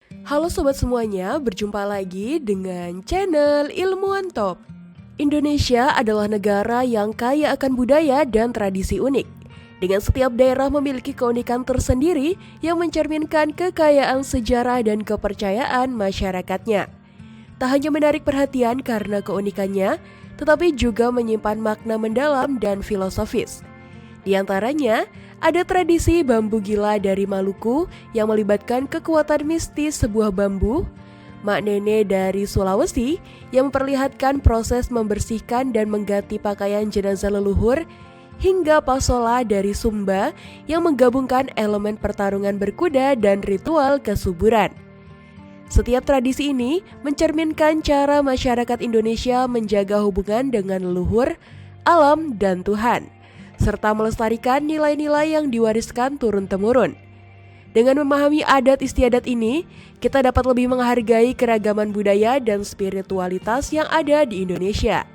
Halo sobat semuanya, berjumpa lagi dengan channel Ilmuwan Top. Indonesia adalah negara yang kaya akan budaya dan tradisi unik. Dengan setiap daerah memiliki keunikan tersendiri yang mencerminkan kekayaan sejarah dan kepercayaan masyarakatnya. Tak hanya menarik perhatian karena keunikannya, tetapi juga menyimpan makna mendalam dan filosofis. Di antaranya, ada tradisi bambu gila dari Maluku yang melibatkan kekuatan mistis sebuah bambu, Mak Nene dari Sulawesi yang memperlihatkan proses membersihkan dan mengganti pakaian jenazah leluhur, hingga Pasola dari Sumba yang menggabungkan elemen pertarungan berkuda dan ritual kesuburan. Setiap tradisi ini mencerminkan cara masyarakat Indonesia menjaga hubungan dengan leluhur, alam, dan Tuhan, serta melestarikan nilai-nilai yang diwariskan turun-temurun. Dengan memahami adat istiadat ini, kita dapat lebih menghargai keragaman budaya dan spiritualitas yang ada di Indonesia.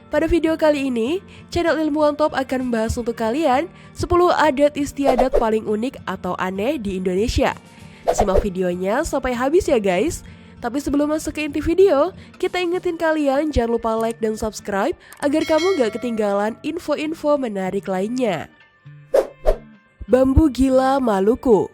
Pada video kali ini, channel Ilmuwan Top akan membahas untuk kalian 10 adat istiadat paling unik atau aneh di Indonesia. Simak videonya sampai habis ya guys. Tapi sebelum masuk ke inti video, kita ingetin kalian jangan lupa like dan subscribe agar kamu gak ketinggalan info-info menarik lainnya. Bambu Gila Maluku.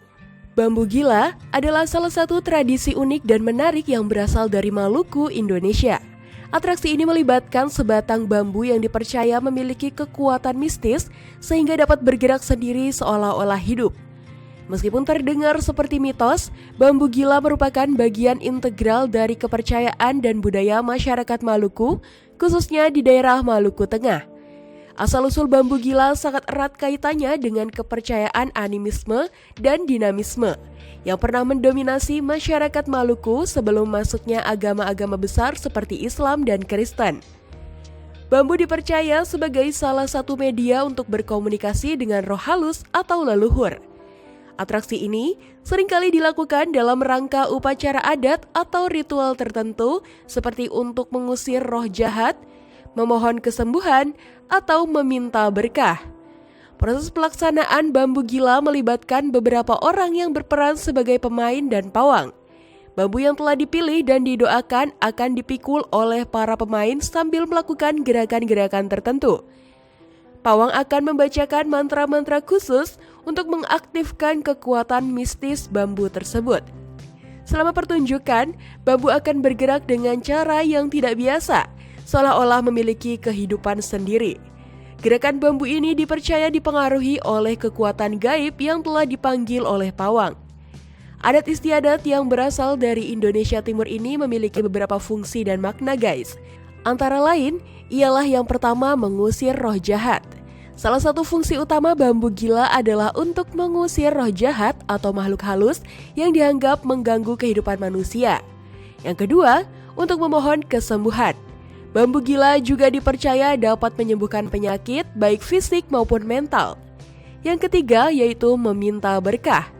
Bambu gila adalah salah satu tradisi unik dan menarik yang berasal dari Maluku, Indonesia. Atraksi ini melibatkan sebatang bambu yang dipercaya memiliki kekuatan mistis sehingga dapat bergerak sendiri seolah-olah hidup. Meskipun terdengar seperti mitos, bambu gila merupakan bagian integral dari kepercayaan dan budaya masyarakat Maluku, khususnya di daerah Maluku Tengah. Asal-usul bambu gila sangat erat kaitannya dengan kepercayaan animisme dan dinamisme yang pernah mendominasi masyarakat Maluku sebelum masuknya agama-agama besar seperti Islam dan Kristen. Bambu dipercaya sebagai salah satu media untuk berkomunikasi dengan roh halus atau leluhur. Atraksi ini seringkali dilakukan dalam rangka upacara adat atau ritual tertentu seperti untuk mengusir roh jahat, memohon kesembuhan, atau meminta berkah. Proses pelaksanaan bambu gila melibatkan beberapa orang yang berperan sebagai pemain dan pawang. Bambu yang telah dipilih dan didoakan akan dipikul oleh para pemain sambil melakukan gerakan-gerakan tertentu. Pawang akan membacakan mantra-mantra khusus untuk mengaktifkan kekuatan mistis bambu tersebut. Selama pertunjukan, bambu akan bergerak dengan cara yang tidak biasa, seolah-olah memiliki kehidupan sendiri. Gerakan bambu ini dipercaya dipengaruhi oleh kekuatan gaib yang telah dipanggil oleh pawang. Adat istiadat yang berasal dari Indonesia Timur ini memiliki beberapa fungsi dan makna guys. Antara lain, ialah yang pertama mengusir roh jahat. Salah satu fungsi utama bambu gila adalah untuk mengusir roh jahat atau makhluk halus yang dianggap mengganggu kehidupan manusia. Yang kedua, untuk memohon kesembuhan. Bambu gila juga dipercaya dapat menyembuhkan penyakit baik fisik maupun mental. Yang ketiga yaitu meminta berkah.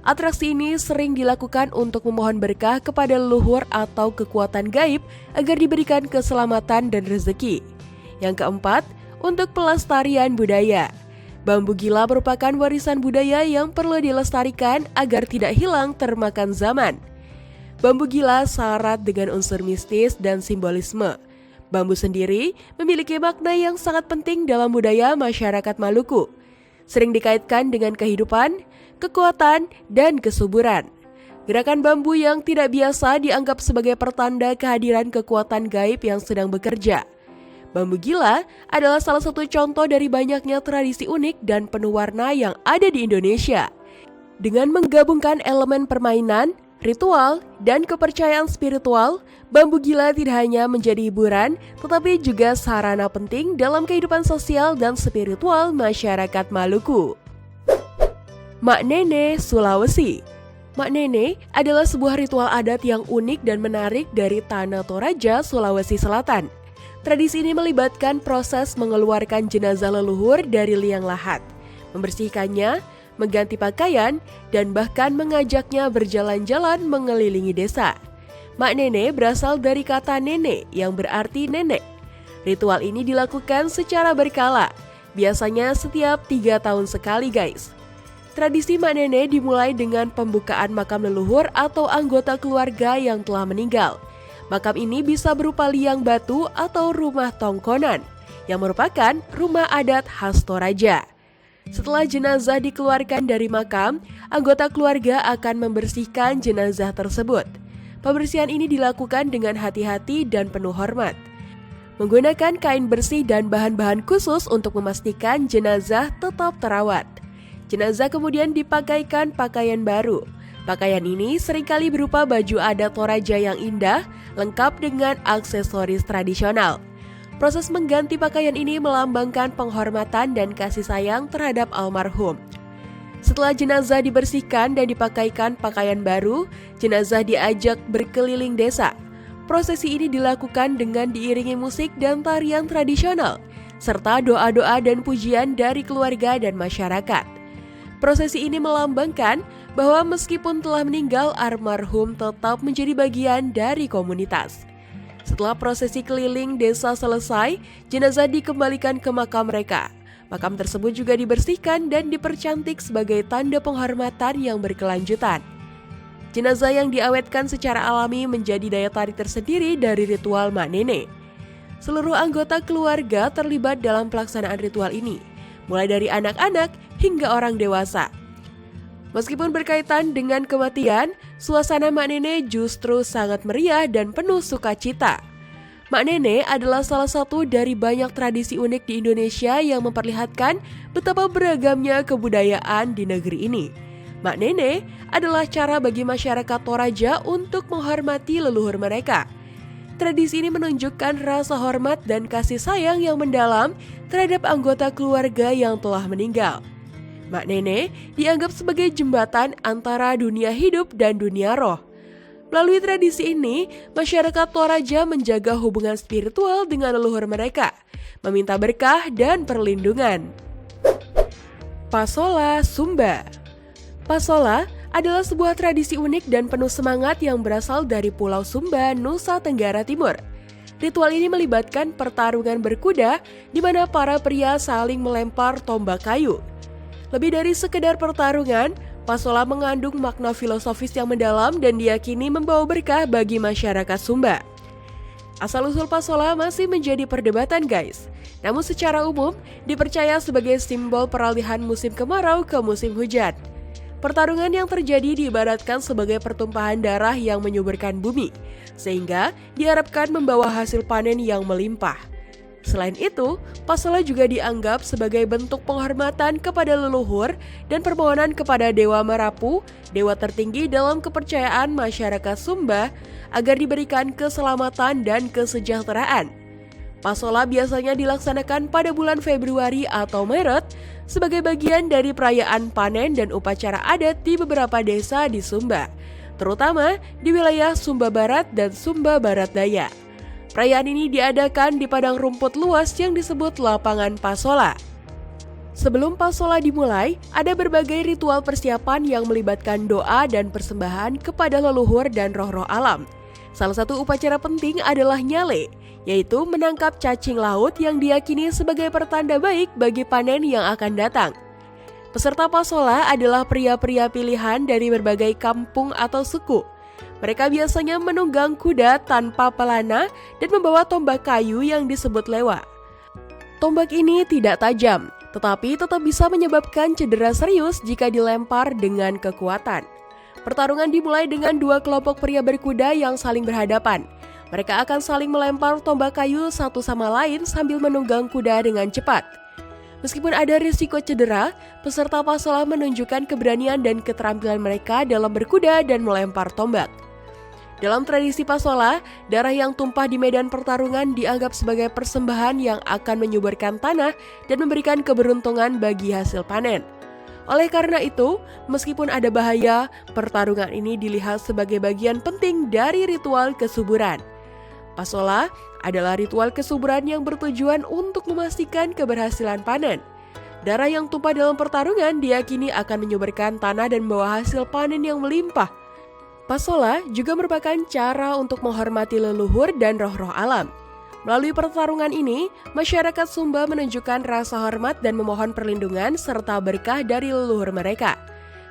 Atraksi ini sering dilakukan untuk memohon berkah kepada leluhur atau kekuatan gaib agar diberikan keselamatan dan rezeki. Yang keempat, untuk pelestarian budaya. Bambu gila merupakan warisan budaya yang perlu dilestarikan agar tidak hilang termakan zaman. Bambu gila syarat dengan unsur mistis dan simbolisme. Bambu sendiri memiliki makna yang sangat penting dalam budaya masyarakat Maluku. Sering dikaitkan dengan kehidupan, kekuatan, dan kesuburan. Gerakan bambu yang tidak biasa dianggap sebagai pertanda kehadiran kekuatan gaib yang sedang bekerja. Bambu gila adalah salah satu contoh dari banyaknya tradisi unik dan penuh warna yang ada di Indonesia. Dengan menggabungkan elemen permainan, ritual, dan kepercayaan spiritual, bambu gila tidak hanya menjadi hiburan, tetapi juga sarana penting dalam kehidupan sosial dan spiritual masyarakat Maluku. Mak Nene, Sulawesi. Mak Nene adalah sebuah ritual adat yang unik dan menarik dari Tanah Toraja, Sulawesi Selatan. Tradisi ini melibatkan proses mengeluarkan jenazah leluhur dari liang lahat, membersihkannya, mengganti pakaian, dan bahkan mengajaknya berjalan-jalan mengelilingi desa. Mak Nene berasal dari kata nene yang berarti nenek. Ritual ini dilakukan secara berkala, biasanya setiap 3 tahun sekali guys. Tradisi Mak Nene dimulai dengan pembukaan makam leluhur atau anggota keluarga yang telah meninggal. Makam ini bisa berupa liang batu atau rumah tongkonan, yang merupakan rumah adat khas Toraja. Setelah jenazah dikeluarkan dari makam, anggota keluarga akan membersihkan jenazah tersebut. Pembersihan ini dilakukan dengan hati-hati dan penuh hormat, menggunakan kain bersih dan bahan-bahan khusus untuk memastikan jenazah tetap terawat. Jenazah kemudian dipakaikan pakaian baru. Pakaian ini seringkali berupa baju adat Toraja yang indah, lengkap dengan aksesoris tradisional. Proses mengganti pakaian ini melambangkan penghormatan dan kasih sayang terhadap almarhum. Setelah jenazah dibersihkan dan dipakaikan pakaian baru, jenazah diajak berkeliling desa. Prosesi ini dilakukan dengan diiringi musik dan tarian tradisional, serta doa-doa dan pujian dari keluarga dan masyarakat. Prosesi ini melambangkan bahwa meskipun telah meninggal, almarhum tetap menjadi bagian dari komunitas. Setelah prosesi keliling desa selesai, jenazah dikembalikan ke makam mereka. Makam tersebut juga dibersihkan dan dipercantik sebagai tanda penghormatan yang berkelanjutan. Jenazah yang diawetkan secara alami menjadi daya tarik tersendiri dari ritual Mak Nene. Seluruh anggota keluarga terlibat dalam pelaksanaan ritual ini, mulai dari anak-anak hingga orang dewasa. Meskipun berkaitan dengan kematian, suasana Mak Nene justru sangat meriah dan penuh sukacita. Mak Nene adalah salah satu dari banyak tradisi unik di Indonesia yang memperlihatkan betapa beragamnya kebudayaan di negeri ini. Mak Nene adalah cara bagi masyarakat Toraja untuk menghormati leluhur mereka. Tradisi ini menunjukkan rasa hormat dan kasih sayang yang mendalam terhadap anggota keluarga yang telah meninggal. Mak Nene dianggap sebagai jembatan antara dunia hidup dan dunia roh. Melalui tradisi ini, masyarakat Toraja menjaga hubungan spiritual dengan leluhur mereka, meminta berkah dan perlindungan. Pasola Sumba. Pasola adalah sebuah tradisi unik dan penuh semangat yang berasal dari Pulau Sumba, Nusa Tenggara Timur. Ritual ini melibatkan pertarungan berkuda di mana para pria saling melempar tombak kayu. Lebih dari sekedar pertarungan, Pasola mengandung makna filosofis yang mendalam dan diyakini membawa berkah bagi masyarakat Sumba. Asal-usul Pasola masih menjadi perdebatan guys, namun secara umum dipercaya sebagai simbol peralihan musim kemarau ke musim hujan. Pertarungan yang terjadi diibaratkan sebagai pertumpahan darah yang menyuburkan bumi, sehingga diharapkan membawa hasil panen yang melimpah. Selain itu, Pasola juga dianggap sebagai bentuk penghormatan kepada leluhur dan permohonan kepada Dewa Merapu, dewa tertinggi dalam kepercayaan masyarakat Sumba, agar diberikan keselamatan dan kesejahteraan. Pasola biasanya dilaksanakan pada bulan Februari atau Maret sebagai bagian dari perayaan panen dan upacara adat di beberapa desa di Sumba, terutama di wilayah Sumba Barat dan Sumba Barat Daya. Perayaan ini diadakan di padang rumput luas yang disebut Lapangan Pasola. Sebelum Pasola dimulai, ada berbagai ritual persiapan yang melibatkan doa dan persembahan kepada leluhur dan roh-roh alam. Salah satu upacara penting adalah nyale, yaitu menangkap cacing laut yang diyakini sebagai pertanda baik bagi panen yang akan datang. Peserta Pasola adalah pria-pria pilihan dari berbagai kampung atau suku. Mereka biasanya menunggang kuda tanpa pelana dan membawa tombak kayu yang disebut lewa. Tombak ini tidak tajam, tetapi tetap bisa menyebabkan cedera serius jika dilempar dengan kekuatan. Pertarungan dimulai dengan dua kelompok pria berkuda yang saling berhadapan. Mereka akan saling melempar tombak kayu satu sama lain sambil menunggang kuda dengan cepat. Meskipun ada risiko cedera, peserta Pasola menunjukkan keberanian dan keterampilan mereka dalam berkuda dan melempar tombak. Dalam tradisi Pasola, darah yang tumpah di medan pertarungan dianggap sebagai persembahan yang akan menyuburkan tanah dan memberikan keberuntungan bagi hasil panen. Oleh karena itu, meskipun ada bahaya, pertarungan ini dilihat sebagai bagian penting dari ritual kesuburan. Pasola adalah ritual kesuburan yang bertujuan untuk memastikan keberhasilan panen. Darah yang tumpah dalam pertarungan diyakini akan menyuburkan tanah dan membawa hasil panen yang melimpah. Pasola juga merupakan cara untuk menghormati leluhur dan roh-roh alam. Melalui pertarungan ini, masyarakat Sumba menunjukkan rasa hormat dan memohon perlindungan serta berkah dari leluhur mereka.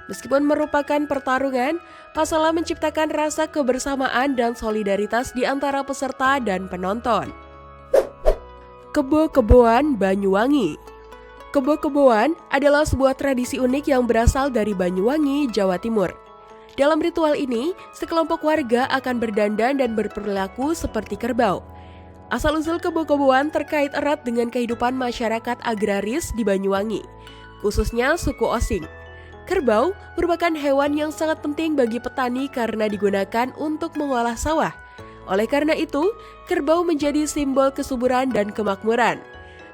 Meskipun merupakan pertarungan, pasalnya menciptakan rasa kebersamaan dan solidaritas di antara peserta dan penonton. Kebo-keboan Banyuwangi. Kebo-keboan adalah sebuah tradisi unik yang berasal dari Banyuwangi, Jawa Timur. Dalam ritual ini, sekelompok warga akan berdandan dan berperilaku seperti kerbau. Asal-usul kebo-keboan terkait erat dengan kehidupan masyarakat agraris di Banyuwangi, khususnya suku Osing. Kerbau merupakan hewan yang sangat penting bagi petani karena digunakan untuk mengolah sawah. Oleh karena itu, kerbau menjadi simbol kesuburan dan kemakmuran.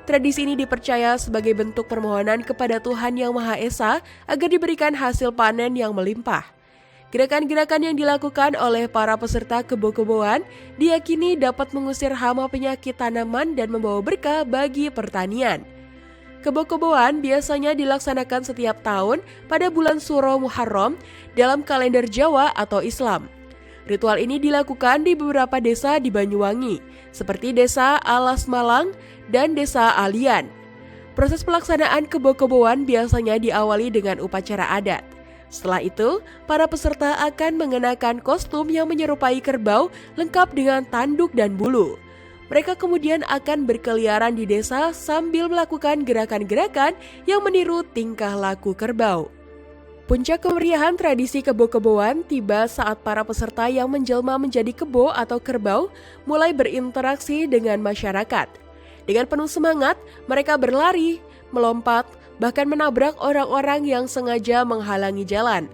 Tradisi ini dipercaya sebagai bentuk permohonan kepada Tuhan Yang Maha Esa agar diberikan hasil panen yang melimpah. Gerakan-gerakan yang dilakukan oleh para peserta kebo-keboan diyakini dapat mengusir hama penyakit tanaman dan membawa berkah bagi pertanian. Kebo-keboan biasanya dilaksanakan setiap tahun pada bulan Suro Muharram dalam kalender Jawa atau Islam. Ritual ini dilakukan di beberapa desa di Banyuwangi, seperti Desa Alas Malang dan Desa Alian. Proses pelaksanaan kebo-keboan biasanya diawali dengan upacara adat. Setelah itu, para peserta akan mengenakan kostum yang menyerupai kerbau lengkap dengan tanduk dan bulu. Mereka kemudian akan berkeliaran di desa sambil melakukan gerakan-gerakan yang meniru tingkah laku kerbau. Puncak kemeriahan tradisi kebo-keboan tiba saat para peserta yang menjelma menjadi kebo atau kerbau mulai berinteraksi dengan masyarakat. Dengan penuh semangat, mereka berlari, melompat, bahkan menabrak orang-orang yang sengaja menghalangi jalan.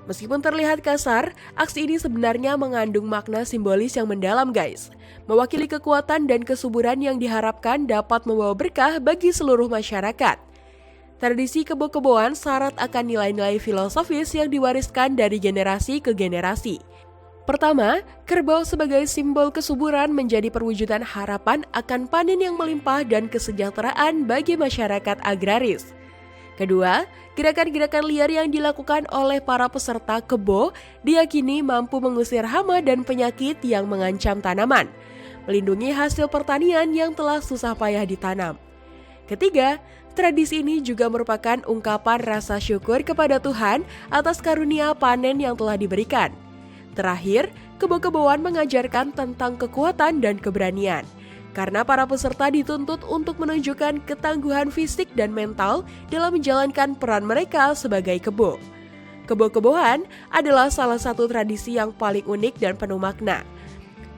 Meskipun terlihat kasar, aksi ini sebenarnya mengandung makna simbolis yang mendalam guys. Mewakili kekuatan dan kesuburan yang diharapkan dapat membawa berkah bagi seluruh masyarakat. Tradisi kebo-keboan syarat akan nilai-nilai filosofis yang diwariskan dari generasi ke generasi. Pertama, kerbau sebagai simbol kesuburan menjadi perwujudan harapan akan panen yang melimpah dan kesejahteraan bagi masyarakat agraris. Kedua, gerakan-gerakan liar yang dilakukan oleh para peserta kebo diyakini mampu mengusir hama dan penyakit yang mengancam tanaman, melindungi hasil pertanian yang telah susah payah ditanam. Ketiga, tradisi ini juga merupakan ungkapan rasa syukur kepada Tuhan atas karunia panen yang telah diberikan. Terakhir, kebo-keboan mengajarkan tentang kekuatan dan keberanian, karena para peserta dituntut untuk menunjukkan ketangguhan fisik dan mental dalam menjalankan peran mereka sebagai kebo. Kebo-keboan adalah salah satu tradisi yang paling unik dan penuh makna.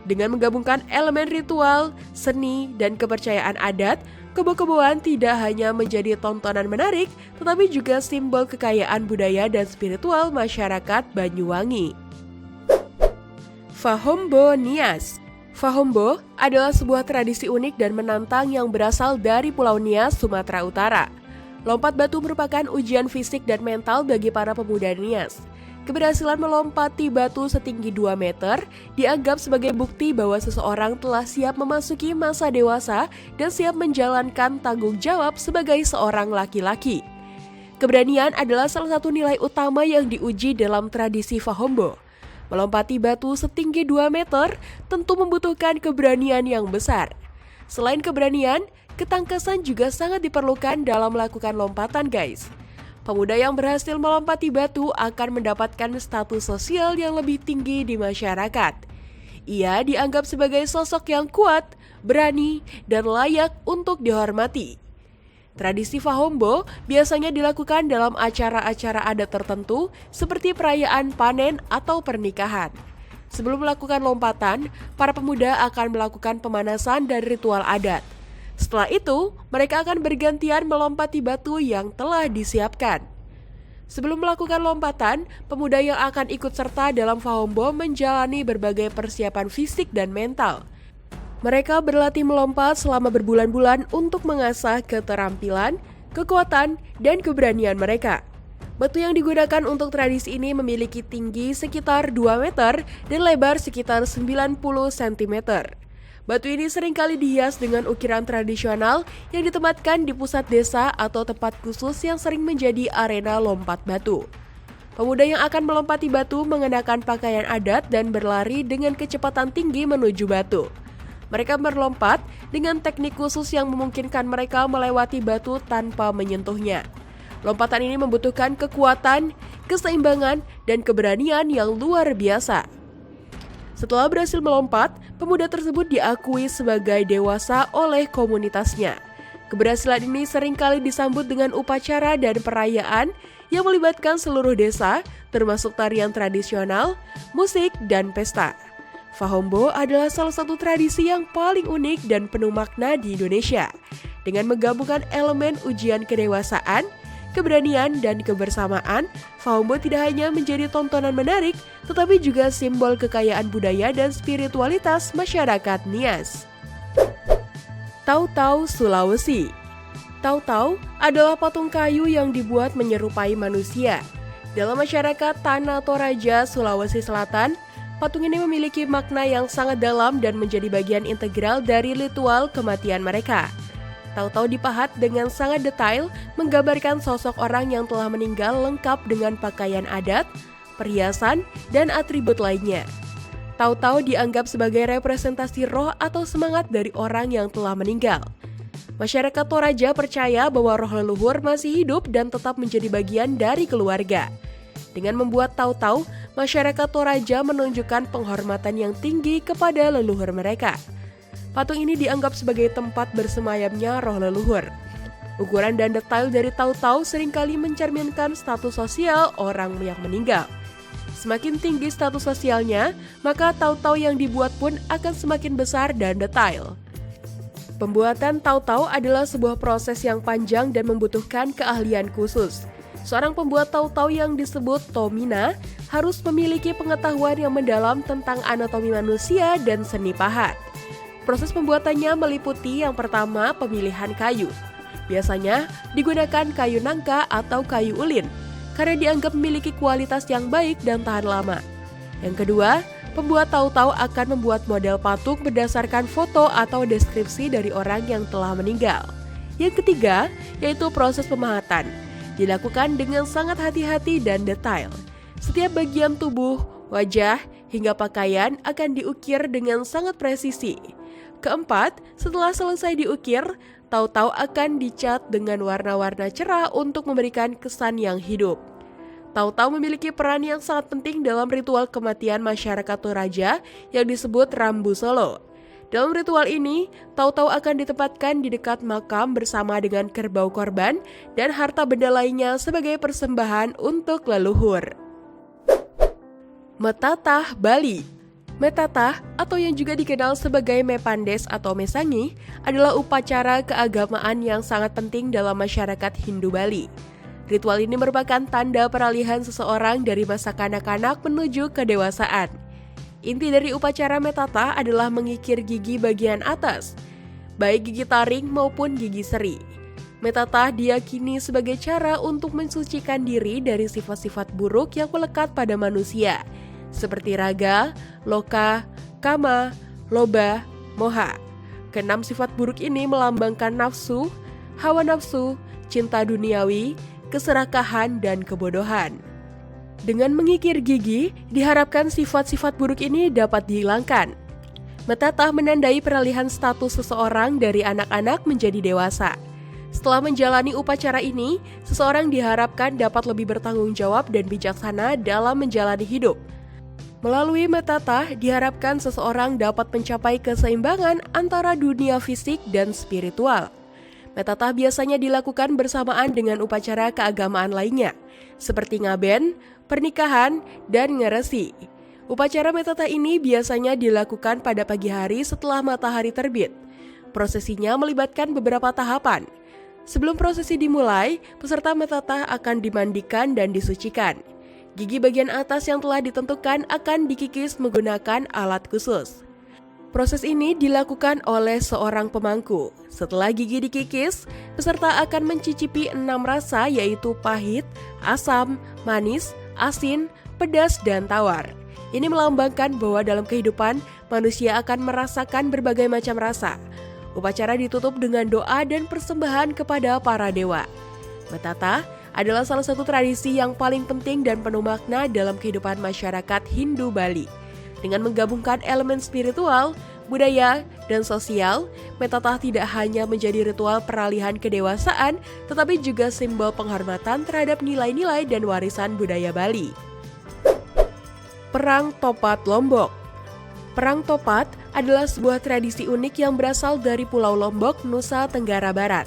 Dengan menggabungkan elemen ritual, seni, dan kepercayaan adat, kebo-keboan tidak hanya menjadi tontonan menarik, tetapi juga simbol kekayaan budaya dan spiritual masyarakat Banyuwangi. Fahombo Nias. Fahombo adalah sebuah tradisi unik dan menantang yang berasal dari Pulau Nias, Sumatera Utara. Lompat batu merupakan ujian fisik dan mental bagi para pemuda Nias. Keberhasilan melompati batu setinggi 2 meter dianggap sebagai bukti bahwa seseorang telah siap memasuki masa dewasa dan siap menjalankan tanggung jawab sebagai seorang laki-laki. Keberanian adalah salah satu nilai utama yang diuji dalam tradisi Fahombo. Melompati batu setinggi 2 meter tentu membutuhkan keberanian yang besar. Selain keberanian, ketangkasan juga sangat diperlukan dalam melakukan lompatan guys. Pemuda yang berhasil melompati batu akan mendapatkan status sosial yang lebih tinggi di masyarakat. Ia dianggap sebagai sosok yang kuat, berani, dan layak untuk dihormati. Tradisi Fahombo biasanya dilakukan dalam acara-acara adat tertentu seperti perayaan panen atau pernikahan. Sebelum melakukan lompatan, para pemuda akan melakukan pemanasan dan ritual adat. Setelah itu, mereka akan bergantian melompati batu yang telah disiapkan. Sebelum melakukan lompatan, pemuda yang akan ikut serta dalam Fahombo menjalani berbagai persiapan fisik dan mental. Mereka berlatih melompat selama berbulan-bulan untuk mengasah keterampilan, kekuatan, dan keberanian mereka. Batu yang digunakan untuk tradisi ini memiliki tinggi sekitar 2 meter dan lebar sekitar 90 cm. Batu ini seringkali dihias dengan ukiran tradisional yang ditempatkan di pusat desa atau tempat khusus yang sering menjadi arena lompat batu. Pemuda yang akan melompati batu mengenakan pakaian adat dan berlari dengan kecepatan tinggi menuju batu. Mereka berlompat dengan teknik khusus yang memungkinkan mereka melewati batu tanpa menyentuhnya. Lompatan ini membutuhkan kekuatan, keseimbangan, dan keberanian yang luar biasa. Setelah berhasil melompat, pemuda tersebut diakui sebagai dewasa oleh komunitasnya. Keberhasilan ini seringkali disambut dengan upacara dan perayaan yang melibatkan seluruh desa, termasuk tarian tradisional, musik, dan pesta. Fahombo adalah salah satu tradisi yang paling unik dan penuh makna di Indonesia. Dengan menggabungkan elemen ujian kedewasaan, keberanian, dan kebersamaan, Fahombo tidak hanya menjadi tontonan menarik, tetapi juga simbol kekayaan budaya dan spiritualitas masyarakat Nias. Tautau Sulawesi. Tautau adalah patung kayu yang dibuat menyerupai manusia. Dalam masyarakat Tanah Toraja, Sulawesi Selatan, patung ini memiliki makna yang sangat dalam dan menjadi bagian integral dari ritual kematian mereka. Tautau dipahat dengan sangat detail, menggambarkan sosok orang yang telah meninggal lengkap dengan pakaian adat, perhiasan, dan atribut lainnya. Tautau dianggap sebagai representasi roh atau semangat dari orang yang telah meninggal. Masyarakat Toraja percaya bahwa roh leluhur masih hidup dan tetap menjadi bagian dari keluarga. Dengan membuat tautau, masyarakat Toraja menunjukkan penghormatan yang tinggi kepada leluhur mereka. Patung ini dianggap sebagai tempat bersemayamnya roh leluhur. Ukuran dan detail dari tautau seringkali mencerminkan status sosial orang yang meninggal. Semakin tinggi status sosialnya, maka tautau yang dibuat pun akan semakin besar dan detail. Pembuatan tautau adalah sebuah proses yang panjang dan membutuhkan keahlian khusus. Seorang pembuat tautau yang disebut Tomina harus memiliki pengetahuan yang mendalam tentang anatomi manusia dan seni pahat. Proses pembuatannya meliputi yang pertama pemilihan kayu. Biasanya digunakan kayu nangka atau kayu ulin, karena dianggap memiliki kualitas yang baik dan tahan lama. Yang kedua, pembuat tautau akan membuat model patung berdasarkan foto atau deskripsi dari orang yang telah meninggal. Yang ketiga, yaitu proses pemahatan. Dilakukan dengan sangat hati-hati dan detail. Setiap bagian tubuh, wajah, hingga pakaian akan diukir dengan sangat presisi. Keempat, setelah selesai diukir, tautau akan dicat dengan warna-warna cerah untuk memberikan kesan yang hidup. Tautau memiliki peran yang sangat penting dalam ritual kematian masyarakat Toraja yang disebut Rambu Solo. Dalam ritual ini, tautau akan ditempatkan di dekat makam bersama dengan kerbau korban dan harta benda lainnya sebagai persembahan untuk leluhur. Metatah Bali. Metatah, atau yang juga dikenal sebagai Mepandes atau Mesangi, adalah upacara keagamaan yang sangat penting dalam masyarakat Hindu Bali. Ritual ini merupakan tanda peralihan seseorang dari masa kanak-kanak menuju kedewasaan. Inti dari upacara metatah adalah mengikir gigi bagian atas, baik gigi taring maupun gigi seri. Metatah diyakini sebagai cara untuk mensucikan diri dari sifat-sifat buruk yang melekat pada manusia, seperti raga, loka, kama, loba, moha. Keenam sifat buruk ini melambangkan nafsu, hawa nafsu, cinta duniawi, keserakahan, dan kebodohan. Dengan mengikir gigi, diharapkan sifat-sifat buruk ini dapat dihilangkan. Metatah menandai peralihan status seseorang dari anak-anak menjadi dewasa. Setelah menjalani upacara ini, seseorang diharapkan dapat lebih bertanggung jawab dan bijaksana dalam menjalani hidup. Melalui metatah, diharapkan seseorang dapat mencapai keseimbangan antara dunia fisik dan spiritual. Metatah biasanya dilakukan bersamaan dengan upacara keagamaan lainnya, seperti ngaben, pernikahan, dan ngeresi. Upacara metatah ini biasanya dilakukan pada pagi hari setelah matahari terbit. Prosesinya melibatkan beberapa tahapan. Sebelum prosesi dimulai, peserta metatah akan dimandikan dan disucikan. Gigi bagian atas yang telah ditentukan akan dikikis menggunakan alat khusus. Proses ini dilakukan oleh seorang pemangku. Setelah gigi dikikis, peserta akan mencicipi 6 rasa yaitu pahit, asam, manis, asin, pedas, dan tawar. Ini melambangkan bahwa dalam kehidupan, manusia akan merasakan berbagai macam rasa. Upacara ditutup dengan doa dan persembahan kepada para dewa. Metatah adalah salah satu tradisi yang paling penting dan penuh makna dalam kehidupan masyarakat Hindu Bali. Dengan menggabungkan elemen spiritual, budaya, dan sosial, metatah tidak hanya menjadi ritual peralihan kedewasaan, tetapi juga simbol penghormatan terhadap nilai-nilai dan warisan budaya Bali. Perang Topat Lombok. Perang Topat adalah sebuah tradisi unik yang berasal dari Pulau Lombok, Nusa Tenggara Barat.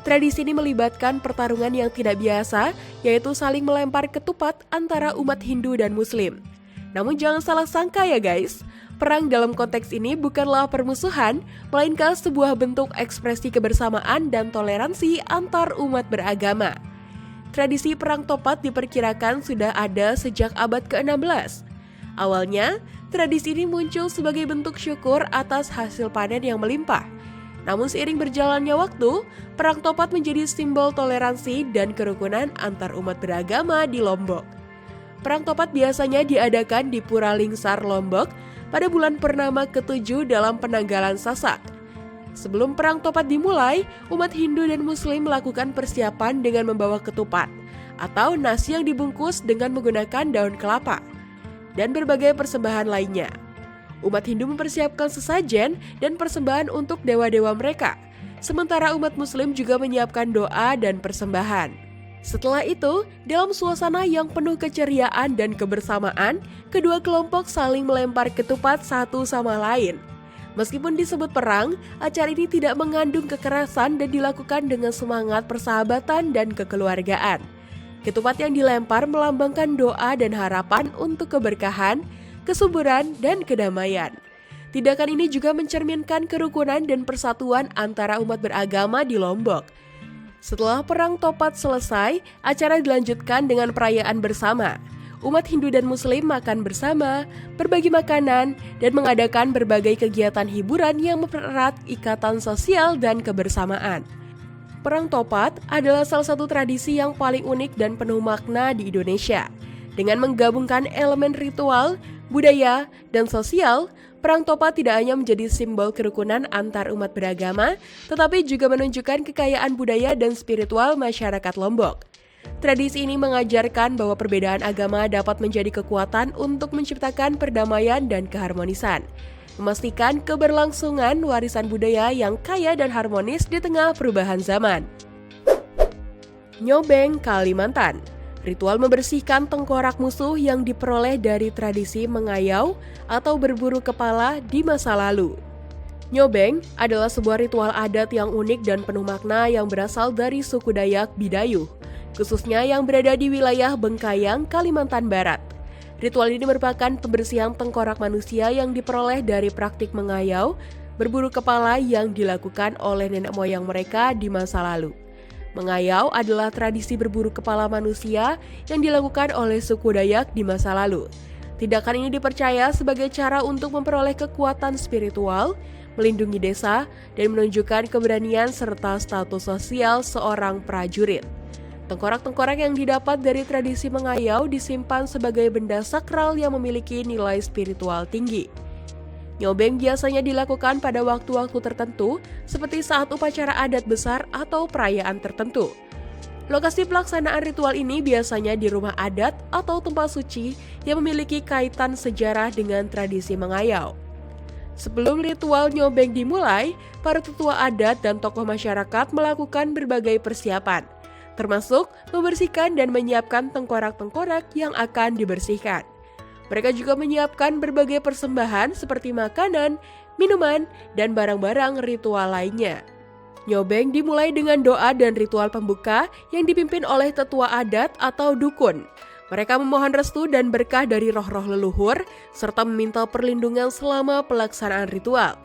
Tradisi ini melibatkan pertarungan yang tidak biasa, yaitu saling melempar ketupat antara umat Hindu dan Muslim. Namun jangan salah sangka ya guys, perang dalam konteks ini bukanlah permusuhan, melainkan sebuah bentuk ekspresi kebersamaan dan toleransi antar umat beragama. Tradisi Perang Topat diperkirakan sudah ada sejak abad ke-16. Awalnya, tradisi ini muncul sebagai bentuk syukur atas hasil panen yang melimpah. Namun seiring berjalannya waktu, Perang Topat menjadi simbol toleransi dan kerukunan antar umat beragama di Lombok. Perang Topat biasanya diadakan di Pura Lingsar, Lombok pada bulan purnama ke-7 dalam penanggalan Sasak. Sebelum Perang Topat dimulai, umat Hindu dan Muslim melakukan persiapan dengan membawa ketupat atau nasi yang dibungkus dengan menggunakan daun kelapa dan berbagai persembahan lainnya. Umat Hindu mempersiapkan sesajen dan persembahan untuk dewa-dewa mereka, sementara umat Muslim juga menyiapkan doa dan persembahan. Setelah itu, dalam suasana yang penuh keceriaan dan kebersamaan, kedua kelompok saling melempar ketupat satu sama lain. Meskipun disebut perang, acara ini tidak mengandung kekerasan dan dilakukan dengan semangat persahabatan dan kekeluargaan. Ketupat yang dilempar melambangkan doa dan harapan untuk keberkahan, kesuburan, dan kedamaian. Tindakan ini juga mencerminkan kerukunan dan persatuan antara umat beragama di Lombok. Setelah Perang Topat selesai, acara dilanjutkan dengan perayaan bersama. Umat Hindu dan Muslim makan bersama, berbagi makanan, dan mengadakan berbagai kegiatan hiburan yang mempererat ikatan sosial dan kebersamaan. Perang Topat adalah salah satu tradisi yang paling unik dan penuh makna di Indonesia. Dengan menggabungkan elemen ritual, budaya, dan sosial, Perang Topat tidak hanya menjadi simbol kerukunan antar umat beragama, tetapi juga menunjukkan kekayaan budaya dan spiritual masyarakat Lombok. Tradisi ini mengajarkan bahwa perbedaan agama dapat menjadi kekuatan untuk menciptakan perdamaian dan keharmonisan, memastikan keberlangsungan warisan budaya yang kaya dan harmonis di tengah perubahan zaman. Nyobeng, Kalimantan. Ritual membersihkan tengkorak musuh yang diperoleh dari tradisi mengayau atau berburu kepala di masa lalu. Nyobeng adalah sebuah ritual adat yang unik dan penuh makna yang berasal dari suku Dayak Bidayuh, khususnya yang berada di wilayah Bengkayang, Kalimantan Barat. Ritual ini merupakan pembersihan tengkorak manusia yang diperoleh dari praktik mengayau, berburu kepala yang dilakukan oleh nenek moyang mereka di masa lalu. Mengayau adalah tradisi berburu kepala manusia yang dilakukan oleh suku Dayak di masa lalu. Tindakan ini dipercaya sebagai cara untuk memperoleh kekuatan spiritual, melindungi desa, dan menunjukkan keberanian serta status sosial seorang prajurit. Tengkorak-tengkorak yang didapat dari tradisi mengayau disimpan sebagai benda sakral yang memiliki nilai spiritual tinggi. Nyobeng biasanya dilakukan pada waktu-waktu tertentu, seperti saat upacara adat besar atau perayaan tertentu. Lokasi pelaksanaan ritual ini biasanya di rumah adat atau tempat suci yang memiliki kaitan sejarah dengan tradisi mengayau. Sebelum ritual nyobeng dimulai, para tetua adat dan tokoh masyarakat melakukan berbagai persiapan, termasuk membersihkan dan menyiapkan tengkorak-tengkorak yang akan dibersihkan. Mereka juga menyiapkan berbagai persembahan seperti makanan, minuman, dan barang-barang ritual lainnya. Nyobeng dimulai dengan doa dan ritual pembuka yang dipimpin oleh tetua adat atau dukun. Mereka memohon restu dan berkah dari roh-roh leluhur, serta meminta perlindungan selama pelaksanaan ritual.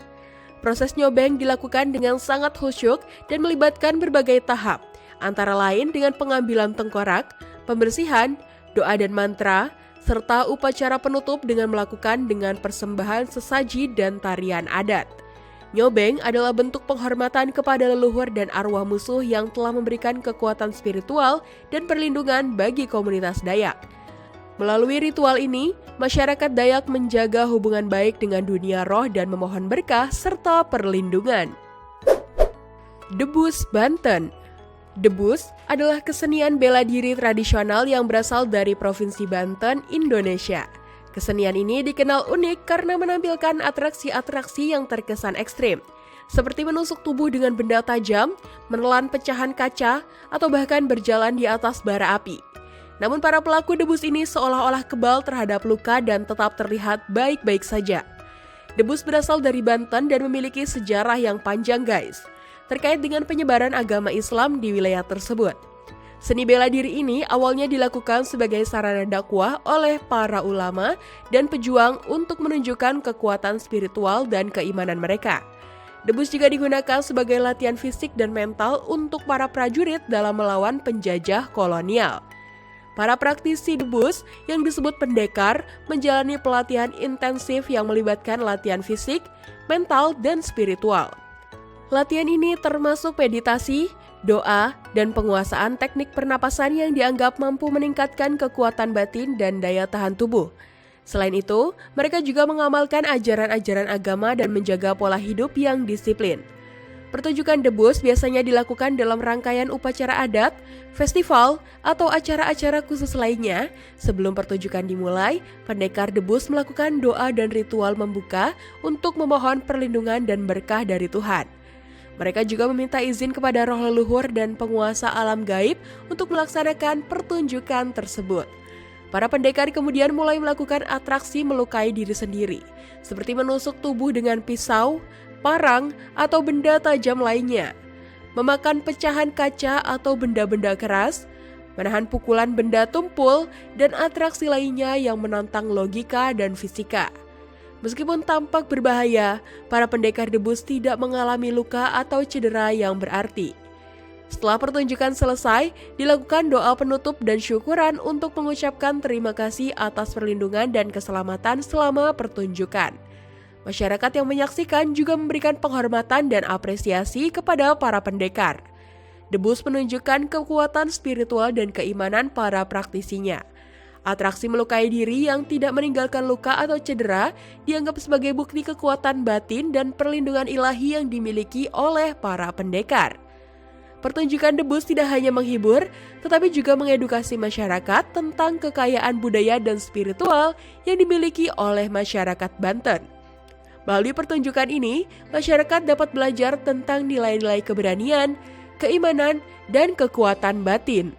Proses nyobeng dilakukan dengan sangat khusyuk dan melibatkan berbagai tahap, antara lain dengan pengambilan tengkorak, pembersihan, doa dan mantra, serta upacara penutup dengan melakukan dengan persembahan sesaji dan tarian adat. Nyobeng adalah bentuk penghormatan kepada leluhur dan arwah musuh yang telah memberikan kekuatan spiritual dan perlindungan bagi komunitas Dayak. Melalui ritual ini, masyarakat Dayak menjaga hubungan baik dengan dunia roh dan memohon berkah serta perlindungan. Debus, Banten. Debus adalah kesenian bela diri tradisional yang berasal dari Provinsi Banten, Indonesia. Kesenian ini dikenal unik karena menampilkan atraksi-atraksi yang terkesan ekstrim, seperti menusuk tubuh dengan benda tajam, menelan pecahan kaca, atau bahkan berjalan di atas bara api. Namun para pelaku debus ini seolah-olah kebal terhadap luka dan tetap terlihat baik-baik saja. Debus berasal dari Banten dan memiliki sejarah yang panjang guys, terkait dengan penyebaran agama Islam di wilayah tersebut. Seni bela diri ini awalnya dilakukan sebagai sarana dakwah oleh para ulama dan pejuang untuk menunjukkan kekuatan spiritual dan keimanan mereka. Debus juga digunakan sebagai latihan fisik dan mental untuk para prajurit dalam melawan penjajah kolonial. Para praktisi debus yang disebut pendekar menjalani pelatihan intensif yang melibatkan latihan fisik, mental, dan spiritual. Latihan ini termasuk meditasi, doa, dan penguasaan teknik pernapasan yang dianggap mampu meningkatkan kekuatan batin dan daya tahan tubuh. Selain itu, mereka juga mengamalkan ajaran-ajaran agama dan menjaga pola hidup yang disiplin. Pertunjukan debus biasanya dilakukan dalam rangkaian upacara adat, festival, atau acara-acara khusus lainnya. Sebelum pertunjukan dimulai, pendekar debus melakukan doa dan ritual membuka untuk memohon perlindungan dan berkah dari Tuhan. Mereka juga meminta izin kepada roh leluhur dan penguasa alam gaib untuk melaksanakan pertunjukan tersebut. Para pendekar kemudian mulai melakukan atraksi melukai diri sendiri, seperti menusuk tubuh dengan pisau, parang, atau benda tajam lainnya, memakan pecahan kaca atau benda-benda keras, menahan pukulan benda tumpul, dan atraksi lainnya yang menantang logika dan fisika. Meskipun tampak berbahaya, para pendekar debus tidak mengalami luka atau cedera yang berarti. Setelah pertunjukan selesai, dilakukan doa penutup dan syukuran untuk mengucapkan terima kasih atas perlindungan dan keselamatan selama pertunjukan. Masyarakat yang menyaksikan juga memberikan penghormatan dan apresiasi kepada para pendekar. Debus menunjukkan kekuatan spiritual dan keimanan para praktisinya. Atraksi melukai diri yang tidak meninggalkan luka atau cedera dianggap sebagai bukti kekuatan batin dan perlindungan ilahi yang dimiliki oleh para pendekar. Pertunjukan debus tidak hanya menghibur, tetapi juga mengedukasi masyarakat tentang kekayaan budaya dan spiritual yang dimiliki oleh masyarakat Banten. Melalui pertunjukan ini, masyarakat dapat belajar tentang nilai-nilai keberanian, keimanan, dan kekuatan batin.